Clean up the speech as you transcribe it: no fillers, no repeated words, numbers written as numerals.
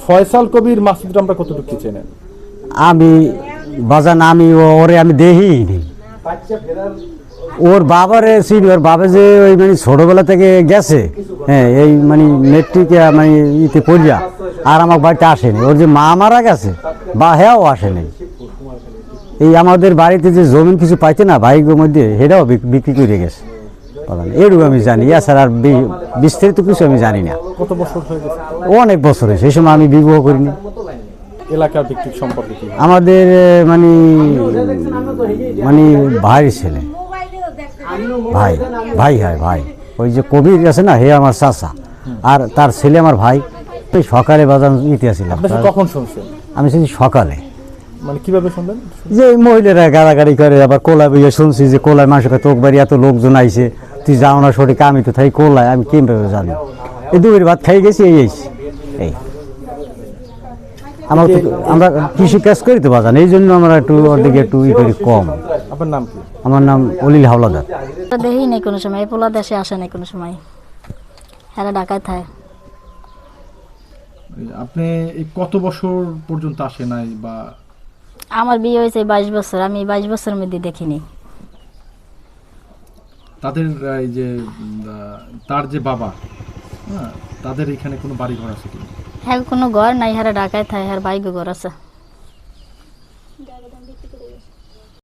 ফয়সাল কবির মাসুদ আমরা কতটুকু চেনেন? আমি বাজান আমি ওরে আমি দেখিনি। ওর বাবারে চিনি, ওর বাবা যে ওই মানে ছোটবেলা থেকে গেছে, হ্যাঁ এই মানে মেট্রিকে মানে ইতে পড়িয়া আর আমার বাড়িতে আসেনি। ওর যে মা মারা গেছে বা হ্যাঁও আসেনি। এই আমাদের বাড়িতে যে জমিন কিছু পাইছে না ভাইগোর মধ্যে, সেটাও বিক্রি করে গেছে। এটুকু আমি জানি, এছাড়া আর বিস্তারিত কিছু আমি জানি না। কত বছর হয়ে গেছে? অনেক বছর হয়েছে, সেই সময় আমি বিবাহ করিনি। এলাকার ব্যক্তির সম্পর্কে কি? আমাদের মানে মানে ভাইয়ের ছেলে, ভাই ভাই হয় ভাই। ওই যে কবির আছে না, হে আমার চাচা, আর তার ছেলে আমার ভাই। ওই সকালে বাজার নিতে আসছিলাম। কখন শুনছেন? আমি শুনছি সকালে। মানে কিভাবে শুনলেন? যে মহিলারা গাড়াগাড়ি করে, আবার কোলায় বইয়া শুনছি যে কোলায় মানুষের তোক বাড়ি এত লোকজন আইছে, তুই যাও না সঠিক, আমি তো থাকি কোলায়, আমি কিভাবে জানি? এই দুপুর ভাত খাই গেছি, এই আমার তো আমরা কৃষি কাজ করি তো বাজান, এই জন্য আমরা একটু ওর দিকে একটু ই করি কম। আপনার নাম কি? আমার নাম অলিল হাওলাদার। দেখি নাই কোনো সময়, এই পোলা দেশে আসে নাই কোনো সময়, হ্যাঁ ঢাকায় থাকে। আপনি কত বছর পর্যন্ত আসে নাই? বা আমার বিয়ে হয়েছে 22 বছর, আমি 22 বছরের মধ্যে দেখিনি। তাদের এই যে তার যে বাবা, হ্যাঁ, তাদের এখানে কোনো বাড়ি ঘর আছে কি? হ্যাঁ কোনো ঘর নাই, হ্যাঁ ঢাকায় থাকে, হ্যাঁ বাইক ঘর আছে।